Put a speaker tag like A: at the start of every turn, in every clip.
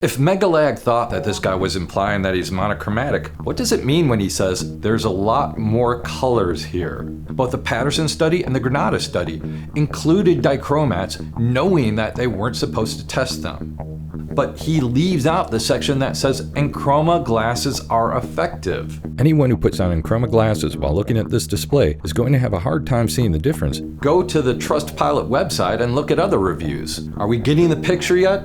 A: If MegaLag thought that this guy was implying that he's monochromatic, what does it mean when he says there's a lot more colors here? Both the Patterson study and the Granada study included dichromats knowing that they weren't supposed to test them. But he leaves out the section that says Enchroma glasses are effective. Anyone who puts on Enchroma glasses while looking at this display is going to have a hard time seeing the difference. Go to the Trustpilot website and look at other reviews. Are we getting the picture yet?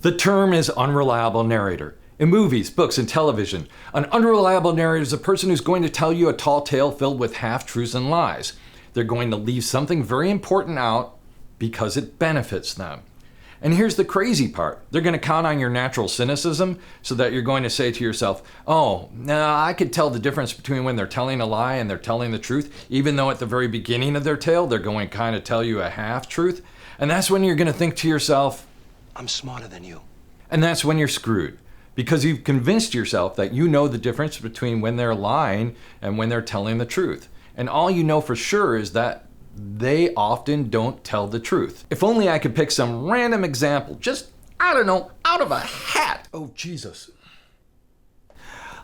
A: The term is unreliable narrator. In movies, books, and television, an unreliable narrator is a person who's going to tell you a tall tale filled with half-truths and lies. They're going to leave something very important out because it benefits them. And here's the crazy part. They're going to count on your natural cynicism so that you're going to say to yourself, oh, I could tell the difference between when they're telling a lie and they're telling the truth, even though at the very beginning of their tale, they're going to kind of tell you a half-truth. And that's when you're going to think to yourself,
B: I'm smarter than you.
A: And that's when you're screwed, because you've convinced yourself that you know the difference between when they're lying and when they're telling the truth. And all you know for sure is that they often don't tell the truth. If only I could pick some random example, just, I don't know, out of a hat. Oh, Jesus.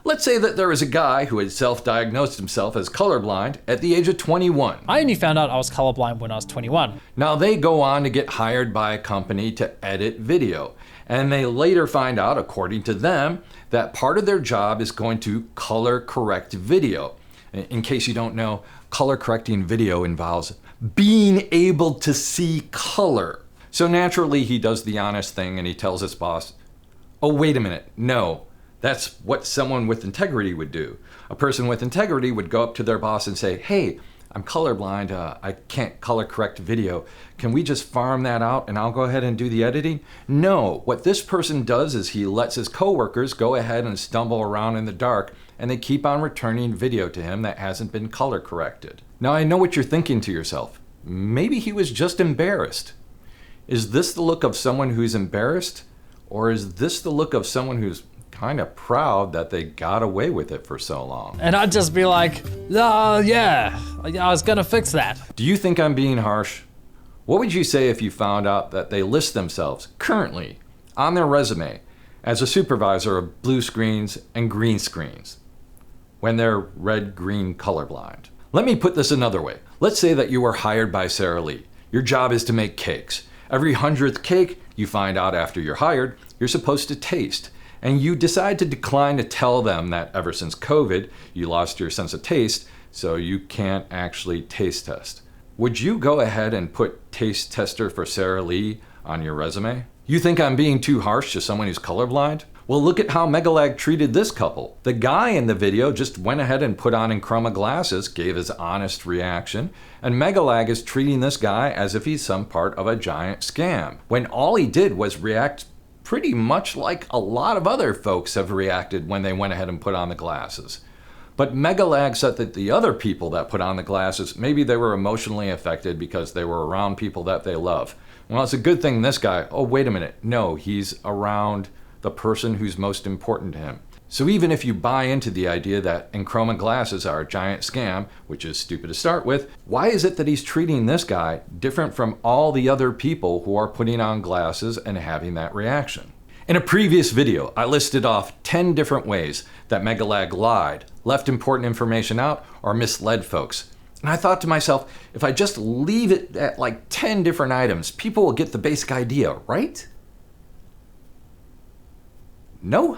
A: Let's say that there was a guy who had self-diagnosed himself as colorblind at the age of 21.
C: I only found out I was colorblind when I was 21.
A: Now they go on to get hired by a company to edit video. And they later find out, according to them, that part of their job is going to color correct video. In case you don't know, color correcting video involves being able to see color. So naturally he does the honest thing and he tells his boss, oh, wait a minute, no. That's what someone with integrity would do. A person with integrity would go up to their boss and say, hey, I'm colorblind, I can't color correct video. Can we just farm that out and I'll go ahead and do the editing? No, what this person does is he lets his coworkers go ahead and stumble around in the dark and they keep on returning video to him that hasn't been color corrected. Now I know what you're thinking to yourself. Maybe he was just embarrassed. Is this the look of someone who's embarrassed? Or is this the look of someone who's kind of proud that they got away with it for so long?
C: And I'd just be like, yeah, I was gonna fix that.
A: Do you think I'm being harsh? What would you say if you found out that they list themselves currently on their resume as a supervisor of blue screens and green screens when they're red-green colorblind? Let me put this another way. Let's say that you were hired by Sara Lee. Your job is to make cakes. Every 100th cake you find out after you're hired, you're supposed to taste. And you decide to decline to tell them that ever since COVID, you lost your sense of taste, so you can't actually taste test. Would you go ahead and put taste tester for Sara Lee on your resume? You think I'm being too harsh to someone who's colorblind? Well, look at how MegaLag treated this couple. The guy in the video just went ahead and put on Enchroma glasses, gave his honest reaction, and MegaLag is treating this guy as if he's some part of a giant scam, when all he did was react pretty much like a lot of other folks have reacted when they went ahead and put on the glasses. But MegaLag said that the other people that put on the glasses, maybe they were emotionally affected because they were around people that they love. Well, it's a good thing this guy, oh, wait a minute, no, he's around the person who's most important to him. So even if you buy into the idea that Enchroma glasses are a giant scam, which is stupid to start with, why is it that he's treating this guy different from all the other people who are putting on glasses and having that reaction? In a previous video, I listed off 10 different ways that MegaLag lied, left important information out, or misled folks. And I thought to myself, if I just leave it at like 10 different items, people will get the basic idea, right? No?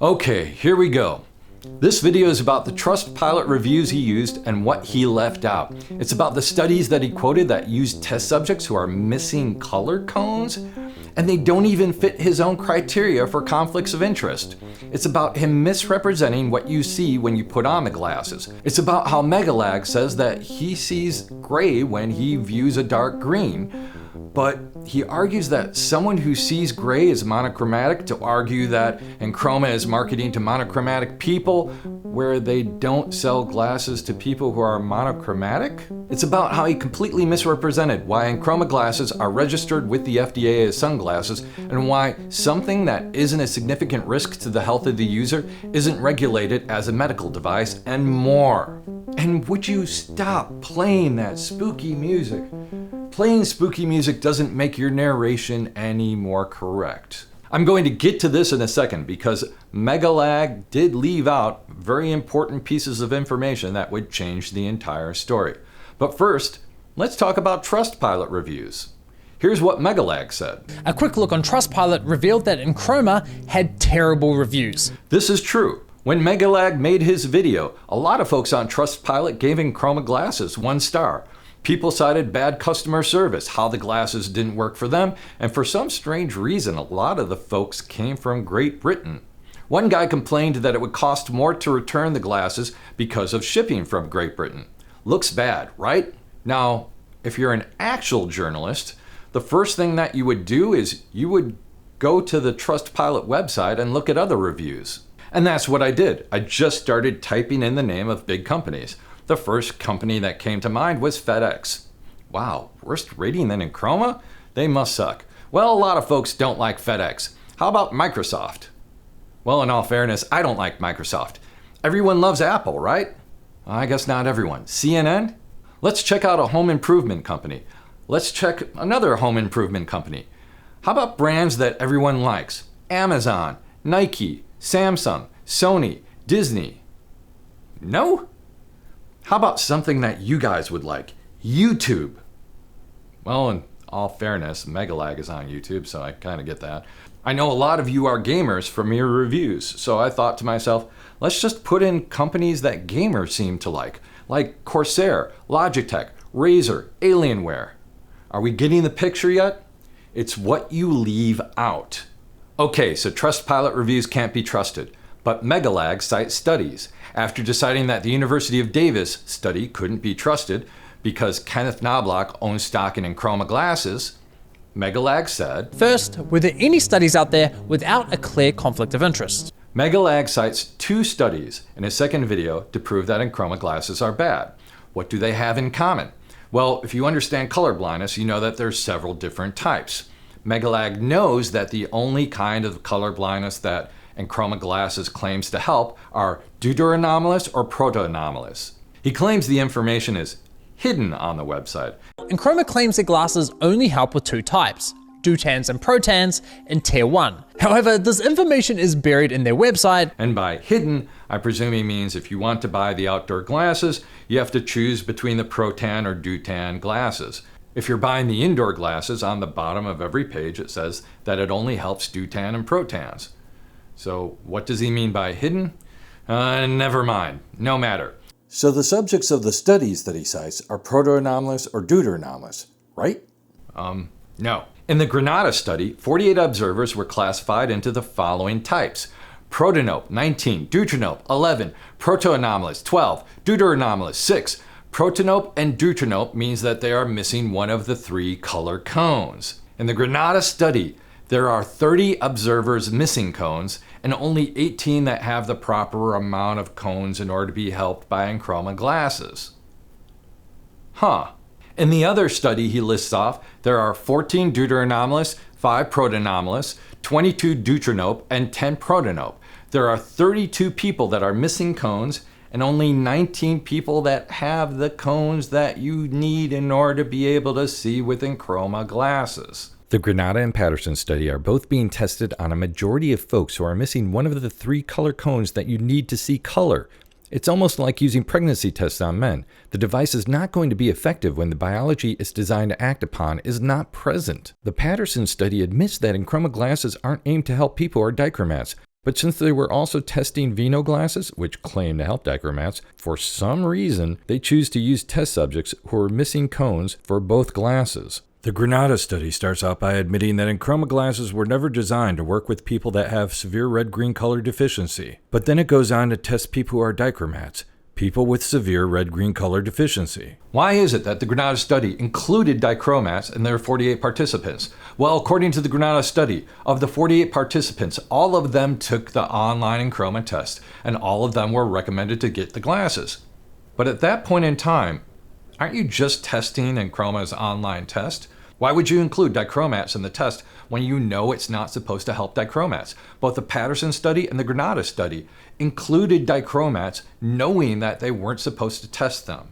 A: Okay, here we go. This video is about the Trustpilot reviews he used and what he left out. It's about the studies that he quoted that used test subjects who are missing color cones, and they don't even fit his own criteria for conflicts of interest. It's about him misrepresenting what you see when you put on the glasses. It's about how MegaLag says that he sees gray when he views a dark green. But he argues that someone who sees gray is monochromatic to argue that Enchroma is marketing to monochromatic people where they don't sell glasses to people who are monochromatic. It's about how he completely misrepresented why Enchroma glasses are registered with the FDA as sunglasses and why something that isn't a significant risk to the health of the user isn't regulated as a medical device, and more. And would you stop playing that spooky music? Playing spooky music doesn't make your narration any more correct. I'm going to get to this in a second because MegaLag did leave out very important pieces of information that would change the entire story. But first, let's talk about Trustpilot reviews. Here's what MegaLag said.
C: A quick look on Trustpilot revealed that Enchroma had terrible reviews.
A: This is true. When MegaLag made his video, a lot of folks on Trustpilot gave Enchroma Glasses 1 star. People cited bad customer service, how the glasses didn't work for them, and for some strange reason, a lot of the folks came from Great Britain. One guy complained that it would cost more to return the glasses because of shipping from Great Britain. Looks bad, right? Now, if you're an actual journalist, the first thing that you would do is you would go to the Trustpilot website and look at other reviews. And that's what I did. I just started typing in the name of big companies. The first company that came to mind was FedEx. Wow, worse rating than Enchroma? They must suck. Well, a lot of folks don't like FedEx. How about Microsoft? Well, in all fairness, I don't like Microsoft. Everyone loves Apple, right? I guess not everyone. CNN? Let's check out a home improvement company. Let's check another home improvement company. How about brands that everyone likes? Amazon, Nike, Samsung, Sony, Disney. No? How about something that you guys would like? YouTube. Well, in all fairness, MegaLag is on YouTube, so I kind of get that. I know a lot of you are gamers from your reviews, so I thought to myself, let's just put in companies that gamers seem to like Corsair, Logitech, Razer, Alienware. Are we getting the picture yet? It's what you leave out. Okay, so Trustpilot reviews can't be trusted, but MegaLag cites studies. After deciding that the University of Davis study couldn't be trusted because Kenneth Knobloch owns stock in Enchroma Glasses, MegaLag said,
C: First, were there any studies out there without a clear conflict of interest?
A: MegaLag cites 2 studies in his second video to prove that Enchroma Glasses are bad. What do they have in common? Well, if you understand color blindness, you know that there's several different types. MegaLag knows that the only kind of color blindness that Enchroma Glasses claims to help are deuteranomalous or protoanomalous. He claims the information is hidden on the website.
C: Enchroma claims that glasses only help with 2 types, deutans and protans, in Tier 1. However, this information is buried in their website.
A: And by hidden, I presume he means if you want to buy the outdoor glasses, you have to choose between the protan or deutan glasses. If you're buying the indoor glasses, on the bottom of every page it says that it only helps deutan and protans. So what does he mean by hidden? Never mind, no matter.
B: So the subjects of the studies that he cites are protoanomalous or deuteranomalous, right?
A: No. In the Granada study, 48 observers were classified into the following types. Protanope, 19, deuteranope, 11, protoanomalous, 12, deuteranomalous, 6. Protanope and deuteranope means that they are missing one of the 3 color cones. In the Granada study, there are 30 observers missing cones and only 18 that have the proper amount of cones in order to be helped by Enchroma Glasses. Huh. In the other study he lists off, there are 14 deuteranomalous, 5 protoanomalous, 22 deuteranope, and 10 protanope. There are 32 people that are missing cones and only 19 people that have the cones that you need in order to be able to see with Enchroma Glasses. The Granada and Patterson study are both being tested on a majority of folks who are missing one of the 3 color cones that you need to see color. It's almost like using pregnancy tests on men. The device is not going to be effective when the biology it's designed to act upon is not present. The Patterson study admits that Enchroma Glasses aren't aimed to help people who are dichromats, but since they were also testing Vino glasses, which claim to help dichromats, for some reason they choose to use test subjects who are missing cones for both glasses. The Granada study starts out by admitting that Enchroma Glasses were never designed to work with people that have severe red-green color deficiency. But then it goes on to test people who are dichromats, people with severe red-green color deficiency. Why is it that the Granada study included dichromats in their 48 participants? Well, according to the Granada study, of the 48 participants, all of them took the online Enchroma test, and all of them were recommended to get the glasses. But at that point in time, aren't you just testing Enchroma's online test? Why would you include dichromats in the test when you know it's not supposed to help dichromats? Both the Patterson study and the Granada study included dichromats knowing that they weren't supposed to test them.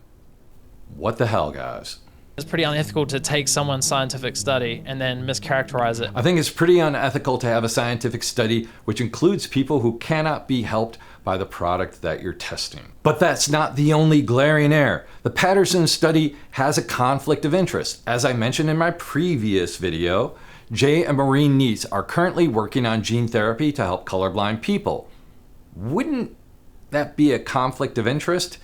A: What the hell, guys?
C: It's pretty unethical to take someone's scientific study and then mischaracterize it.
A: I think it's pretty unethical to have a scientific study which includes people who cannot be helped by the product that you're testing. But that's not the only glaring error. The Patterson study has a conflict of interest. As I mentioned in my previous video, Jay and Maureen Neitz are currently working on gene therapy to help colorblind people. Wouldn't that be a conflict of interest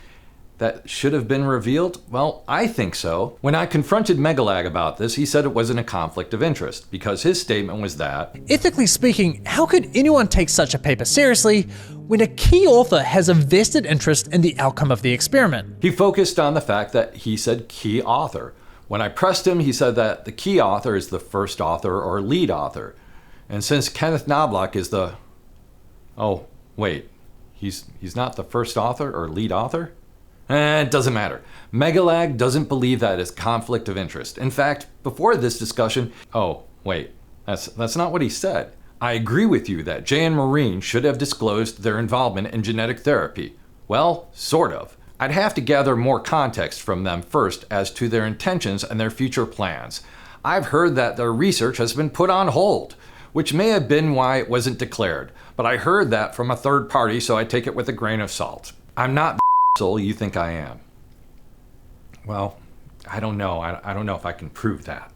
A: that should have been revealed? Well, I think so. When I confronted MegaLag about this, he said it wasn't a conflict of interest because his statement was that,
C: ethically speaking, how could anyone take such a paper seriously when a key author has a vested interest in the outcome of the experiment?
A: He focused on the fact that he said key author. When I pressed him, he said that the key author is the first author or lead author. And since Kenneth Knobloch is the... Oh, wait. He's not the first author or lead author? It doesn't matter. MegaLag doesn't believe that is conflict of interest. In fact, before this discussion... Oh, wait. That's not what he said. I agree with you that Jay and Maureen should have disclosed their involvement in genetic therapy. Well, sort of. I'd have to gather more context from them first as to their intentions and their future plans. I've heard that their research has been put on hold, which may have been why it wasn't declared, but I heard that from a third party, so I take it with a grain of salt. I'm not the asshole you think I am. Well, I don't know. I don't know if I can prove that.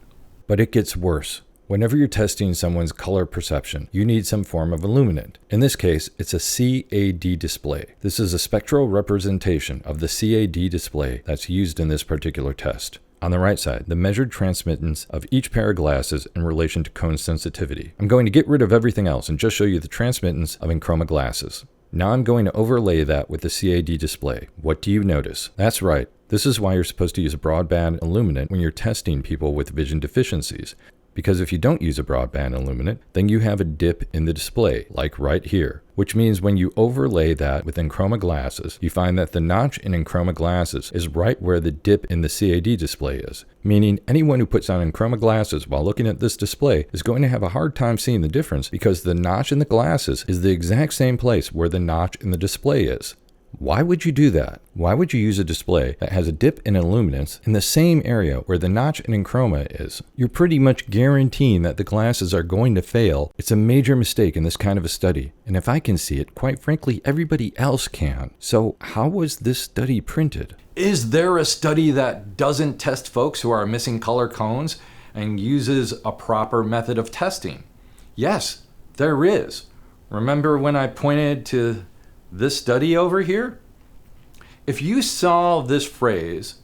A: But it gets worse. Whenever you're testing someone's color perception, you need some form of illuminant. In this case, it's a CAD display. This is a spectral representation of the CAD display that's used in this particular test. On the right side, the measured transmittance of each pair of glasses in relation to cone sensitivity. I'm going to get rid of everything else and just show you the transmittance of Enchroma Glasses. Now I'm going to overlay that with the CAD display. What do you notice? That's right. This is why you're supposed to use a broadband illuminant when you're testing people with vision deficiencies. Because if you don't use a broadband illuminant, then you have a dip in the display, like right here. Which means when you overlay that with Enchroma Glasses, you find that the notch in Enchroma Glasses is right where the dip in the CAD display is. Meaning anyone who puts on Enchroma Glasses while looking at this display is going to have a hard time seeing the difference because the notch in the glasses is the exact same place where the notch in the display is. Why would you do that? Why would you use a display that has a dip in illuminance in the same area where the notch in Enchroma is? You're pretty much guaranteeing that the glasses are going to fail. It's a major mistake in this kind of a study. And if I can see it, quite frankly, everybody else can. So how was this study printed? Is there a study that doesn't test folks who are missing color cones and uses a proper method of testing? Yes, there is. Remember when I pointed to this study over here? If you saw this phrase,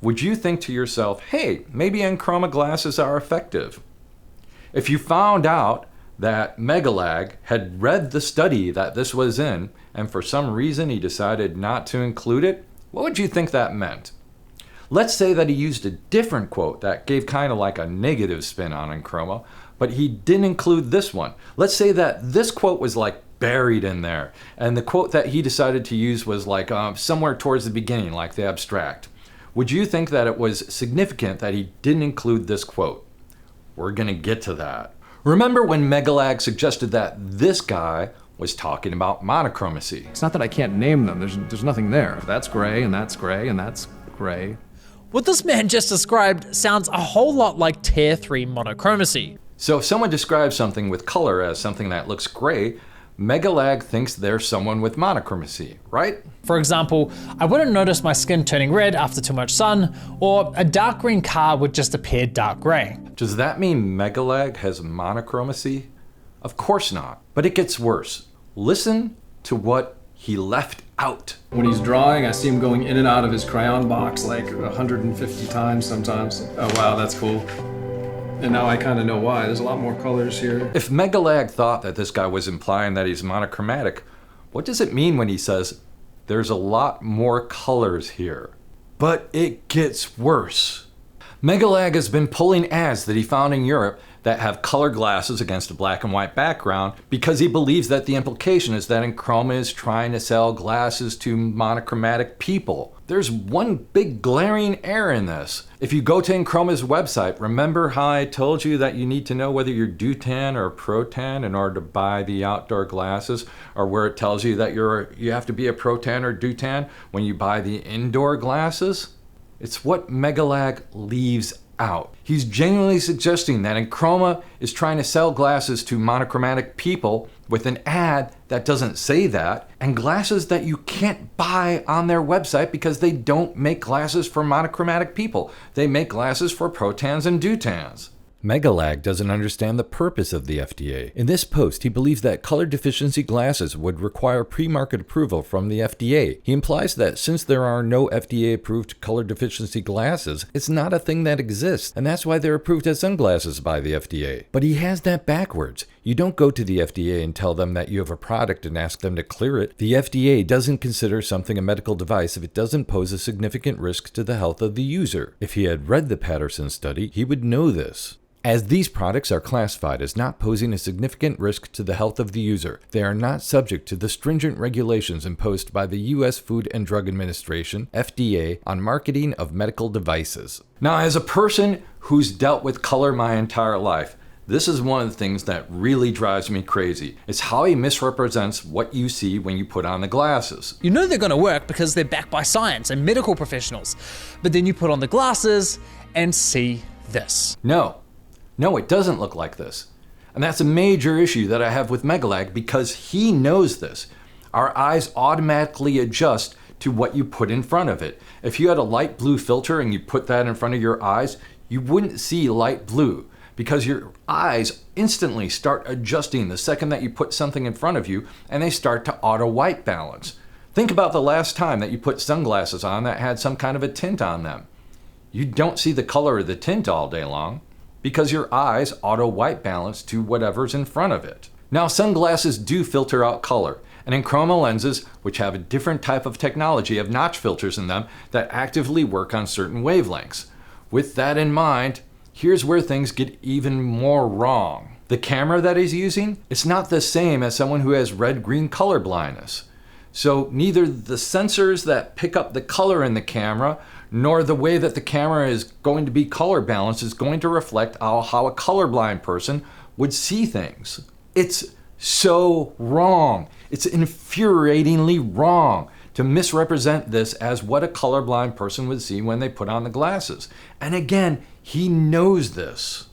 A: would you think to yourself, hey, maybe Enchroma Glasses are effective? If you found out that MegaLag had read the study that this was in, and for some reason he decided not to include it, what would you think that meant? Let's say that he used a different quote that gave kind of like a negative spin on Enchroma, but he didn't include this one. Let's say that this quote was like buried in there, and the quote that he decided to use was like somewhere towards the beginning, like the abstract. Would you think that it was significant that he didn't include this quote? We're gonna get to that. Remember when MegaLag suggested that this guy was talking about monochromacy?
D: It's not that I can't name them, there's nothing there. That's gray, and that's gray, and that's gray.
C: What this man just described sounds a whole lot like Tier 3 monochromacy.
A: So if someone describes something with color as something that looks gray, MegaLag thinks they're someone with monochromacy, right?
C: For example, I wouldn't notice my skin turning red after too much sun, or a dark green car would just appear dark gray.
A: Does that mean MegaLag has monochromacy? Of course not, but it gets worse. Listen to what he left out.
D: When he's drawing, I see him going in and out of his crayon box like 150 times sometimes. Oh wow, that's cool. And now I kind of know why. There's a lot more colors here.
A: If MegaLag thought that this guy was implying that he's monochromatic, what does it mean when he says, there's a lot more colors here? But it gets worse. MegaLag has been pulling ads that he found in Europe that have color glasses against a black and white background because he believes that the implication is that Enchroma is trying to sell glasses to monochromatic people. There's one big glaring error in this. If you go to Enchroma's website, remember how I told you that you need to know whether you're deutan or protan in order to buy the outdoor glasses, or where it tells you that you have to be a protan or deutan when you buy the indoor glasses? It's what MegaLag leaves out. He's genuinely suggesting that Enchroma is trying to sell glasses to monochromatic people with an ad that doesn't say that, and glasses that you can't buy on their website because they don't make glasses for monochromatic people. They make glasses for protans and deutans. MegaLag doesn't understand the purpose of the FDA. In this post, he believes that color deficiency glasses would require pre-market approval from the FDA. He implies that since there are no FDA-approved color deficiency glasses, it's not a thing that exists, and that's why they're approved as sunglasses by the FDA. But he has that backwards. You don't go to the FDA and tell them that you have a product and ask them to clear it. The FDA doesn't consider something a medical device if it doesn't pose a significant risk to the health of the user. If he had read the Patterson study, he would know this. As these products are classified as not posing a significant risk to the health of the user, they are not subject to the stringent regulations imposed by the U.S. Food and Drug Administration, FDA, on marketing of medical devices. Now, as a person who's dealt with color my entire life, this is one of the things that really drives me crazy. It's how he misrepresents what you see when you put on the glasses.
C: You know they're gonna work because they're backed by science and medical professionals, but then you put on the glasses and see this.
A: No, it doesn't look like this. And that's a major issue that I have with MegaLag because he knows this. Our eyes automatically adjust to what you put in front of it. If you had a light blue filter and you put that in front of your eyes, you wouldn't see light blue because your eyes instantly start adjusting the second that you put something in front of you, and they start to auto white balance. Think about the last time that you put sunglasses on that had some kind of a tint on them. You don't see the color of the tint all day long, because your eyes auto white balance to whatever's in front of it. Now, sunglasses do filter out color, and Enchroma lenses, which have a different type of technology, have notch filters in them that actively work on certain wavelengths. With that in mind, here's where things get even more wrong. The camera that he's using, it's not the same as someone who has red-green color blindness. So neither the sensors that pick up the color in the camera nor the way that the camera is going to be color balanced is going to reflect how a colorblind person would see things. It's so wrong. It's infuriatingly wrong to misrepresent this as what a colorblind person would see when they put on the glasses. And again, he knows this.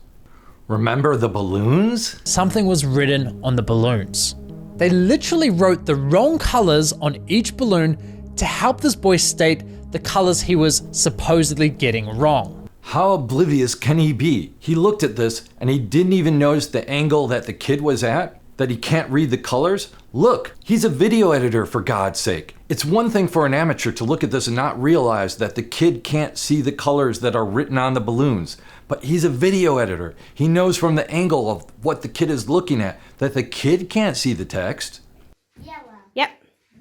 A: Remember the balloons?
C: Something was written on the balloons. They literally wrote the wrong colors on each balloon to help this boy state the colors he was supposedly getting wrong.
A: How oblivious can he be? He looked at this and he didn't even notice the angle that the kid was at, that he can't read the colors. Look, he's a video editor, for God's sake. It's one thing for an amateur to look at this and not realize that the kid can't see the colors that are written on the balloons. But he's a video editor. He knows from the angle of what the kid is looking at that the kid can't see the text.
E: Yellow.
F: Yep.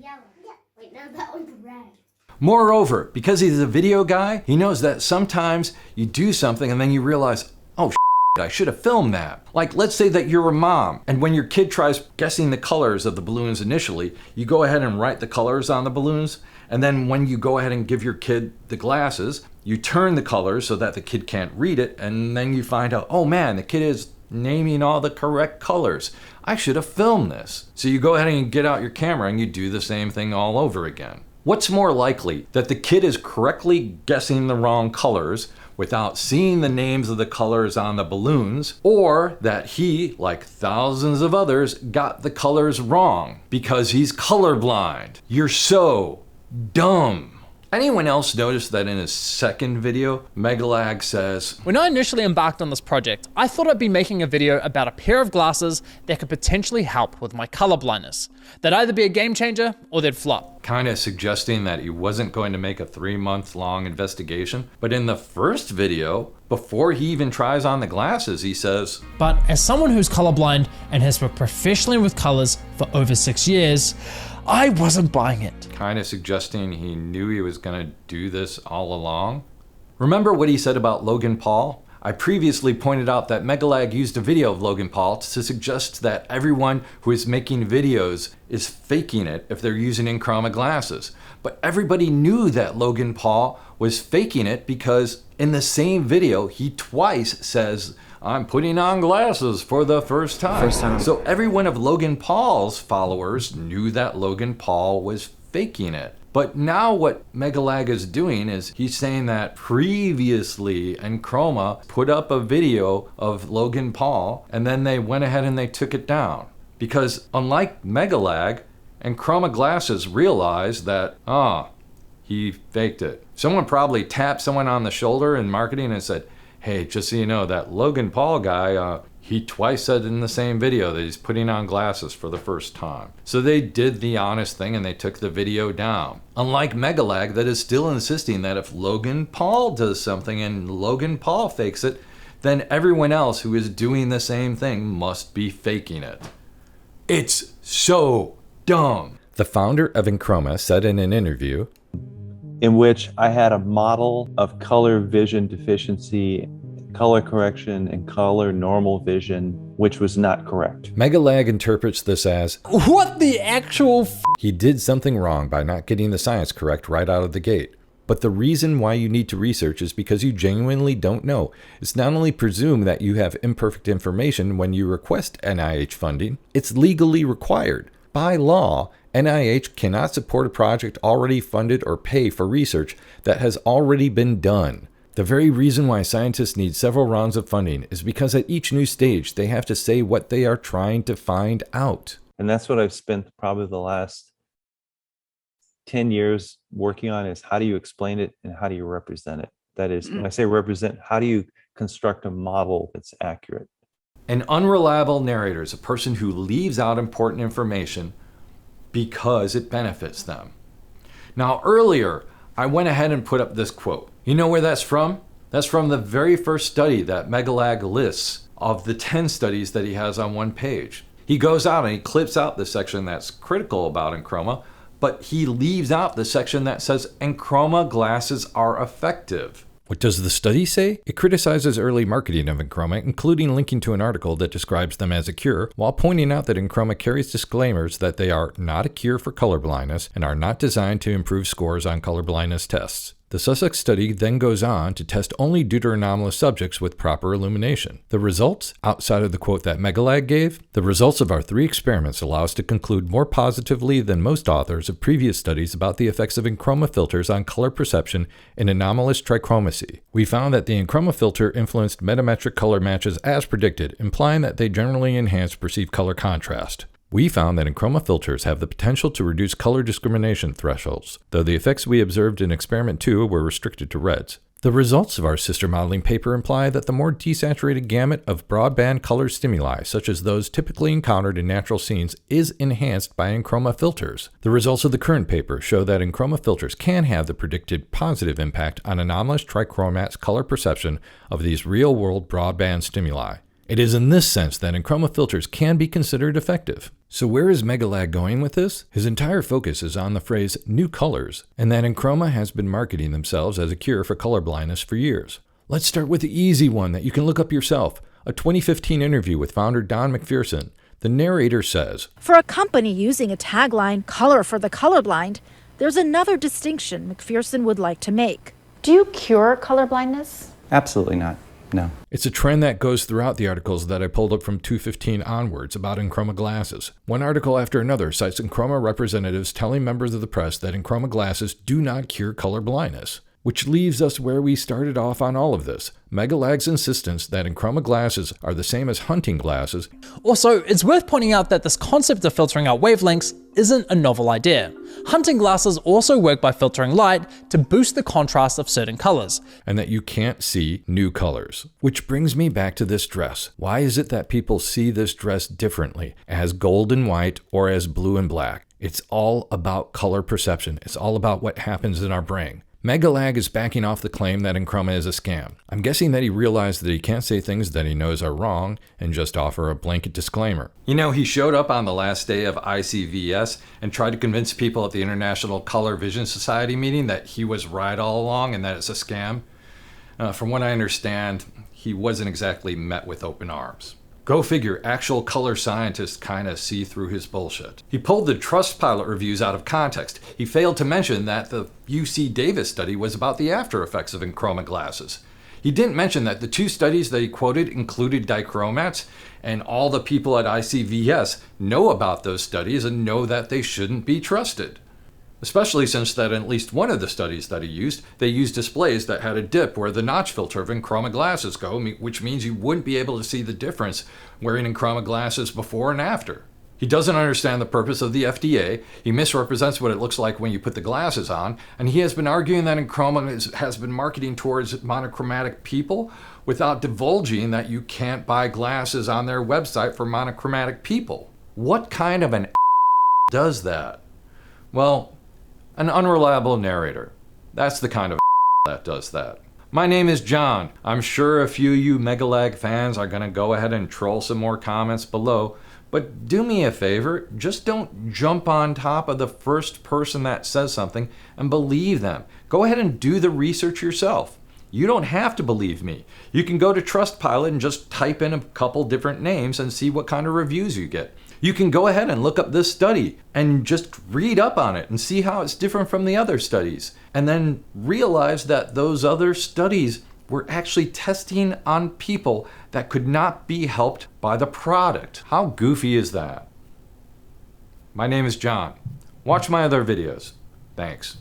E: Yellow. Yeah. Wait, no, that one's red.
A: Moreover, because he's a video guy, he knows that sometimes you do something and then you realize, oh, I should have filmed that. Like, let's say that you're a mom, and when your kid tries guessing the colors of the balloons initially, you go ahead and write the colors on the balloons, and then when you go ahead and give your kid the glasses, you turn the colors so that the kid can't read it, and then you find out, oh man, the kid is naming all the correct colors. I should have filmed this. So you go ahead and get out your camera and you do the same thing all over again. What's more likely, that the kid is correctly guessing the wrong colors without seeing the names of the colors on the balloons, or that he, like thousands of others, got the colors wrong because he's colorblind? You're so dumb. Anyone else notice that in his second video, MegaLag says,
C: When I initially embarked on this project, I thought I'd be making a video about a pair of glasses that could potentially help with my color blindness. They'd either be a game changer or they'd flop.
A: kind of suggesting that he wasn't going to make a 3-month-long investigation. But in the first video, before he even tries on the glasses, he says,
C: But as someone who's colorblind and has worked professionally with colors for over 6 years, I wasn't buying it.
A: kind of suggesting he knew he was going to do this all along. Remember what he said about Logan Paul? I previously pointed out that MegaLag used a video of Logan Paul to suggest that everyone who is making videos is faking it if they're using Enchroma glasses. But everybody knew that Logan Paul was faking it because in the same video, he twice says, I'm putting on glasses for the first time. So every one of Logan Paul's followers knew that Logan Paul was faking it. But now what MegaLag is doing is he's saying that previously Enchroma put up a video of Logan Paul and then they went ahead and they took it down. Because unlike MegaLag, Enchroma Glasses realized that, he faked it. Someone probably tapped someone on the shoulder in marketing and said, hey, just so you know, that Logan Paul guy, he twice said in the same video that he's putting on glasses for the first time. So they did the honest thing and they took the video down. Unlike MegaLag, that is still insisting that if Logan Paul does something and Logan Paul fakes it, then everyone else who is doing the same thing must be faking it. It's so dumb. The founder of Enchroma said in an interview,
F: in which I had a model of color vision deficiency, color correction, and color normal vision, which was not correct.
A: MegaLag interprets this as,
C: What the actual
A: he did something wrong by not getting the science correct right out of the gate. But the reason why you need to research is because you genuinely don't know. It's not only presumed that you have imperfect information when you request NIH funding, it's legally required. By law, NIH cannot support a project already funded or pay for research that has already been done. The very reason why scientists need several rounds of funding is because at each new stage, they have to say what they are trying to find out.
F: And that's what I've spent probably the last 10 years working on, is how do you explain it and how do you represent it? That is, when I say represent, how do you construct a model that's accurate?
A: An unreliable narrator is a person who leaves out important information because it benefits them. Now, earlier, I went ahead and put up this quote. You know where that's from? That's from the very first study that MegaLag lists of the 10 studies that he has on one page. He goes out and he clips out the section that's critical about Enchroma, but he leaves out the section that says Enchroma glasses are effective. What does the study say? It criticizes early marketing of Enchroma, including linking to an article that describes them as a cure, while pointing out that Enchroma carries disclaimers that they are not a cure for colorblindness and are not designed to improve scores on colorblindness tests. The Sussex study then goes on to test only deuteranomalous subjects with proper illumination. The results, outside of the quote that MegaLag gave, the results of our 3 experiments allow us to conclude more positively than most authors of previous studies about the effects of Enchroma filters on color perception in anomalous trichromacy. We found that the Enchroma filter influenced metametric color matches as predicted, implying that they generally enhance perceived color contrast. We found that Enchroma filters have the potential to reduce color discrimination thresholds, though the effects we observed in experiment 2 were restricted to reds. The results of our sister modeling paper imply that the more desaturated gamut of broadband color stimuli, such as those typically encountered in natural scenes, is enhanced by Enchroma filters. The results of the current paper show that Enchroma filters can have the predicted positive impact on anomalous trichromat's color perception of these real-world broadband stimuli. It is in this sense that Enchroma filters can be considered effective. So where is MegaLag going with this? His entire focus is on the phrase new colors, and that Enchroma has been marketing themselves as a cure for colorblindness for years. Let's start with the easy one that you can look up yourself, a 2015 interview with founder Don McPherson. The narrator says,
G: For a company using a tagline, Color for the Colorblind, there's another distinction McPherson would like to make.
H: Do you cure colorblindness?
F: Absolutely not. No.
A: It's a trend that goes throughout the articles that I pulled up from 215 onwards about Enchroma glasses. One article after another cites Enchroma representatives telling members of the press that Enchroma glasses do not cure color blindness. Which leaves us where we started off on all of this. MegaLag's insistence that Enchroma glasses are the same as hunting glasses.
C: Also, it's worth pointing out that this concept of filtering out wavelengths isn't a novel idea. Hunting glasses also work by filtering light to boost the contrast of certain colors.
A: And that you can't see new colors. Which brings me back to this dress. Why is it that people see this dress differently, as gold and white or as blue and black? It's all about color perception. It's all about what happens in our brain. MegaLag is backing off the claim that Enchroma is a scam. I'm guessing that he realized that he can't say things that he knows are wrong and just offer a blanket disclaimer. You know, he showed up on the last day of ICVS and tried to convince people at the International Color Vision Society meeting that he was right all along and that it's a scam. From what I understand, he wasn't exactly met with open arms. Go figure, actual color scientists kind of see through his bullshit. He pulled the Trustpilot reviews out of context. He failed to mention that the UC Davis study was about the after effects of Enchroma glasses. He didn't mention that the 2 studies that he quoted included dichromats, and all the people at ICVS know about those studies and know that they shouldn't be trusted. Especially since that in at least one of the studies that he used, they used displays that had a dip where the notch filter of Enchroma glasses go, which means you wouldn't be able to see the difference wearing Enchroma glasses before and after. He doesn't understand the purpose of the FDA, he misrepresents what it looks like when you put the glasses on, and he has been arguing that Enchroma has been marketing towards monochromatic people without divulging that you can't buy glasses on their website for monochromatic people. What kind of an does that? Well, an unreliable narrator. That's the kind of that does that. My name is John. I'm sure a few of you MegaLag fans are gonna go ahead and troll some more comments below, but do me a favor, just don't jump on top of the first person that says something and believe them. Go ahead and do the research yourself. You don't have to believe me. You can go to Trustpilot and just type in a couple different names and see what kind of reviews you get. You can go ahead and look up this study and just read up on it and see how it's different from the other studies. And then realize that those other studies were actually testing on people that could not be helped by the product. How goofy is that? My name is John. Watch my other videos. Thanks.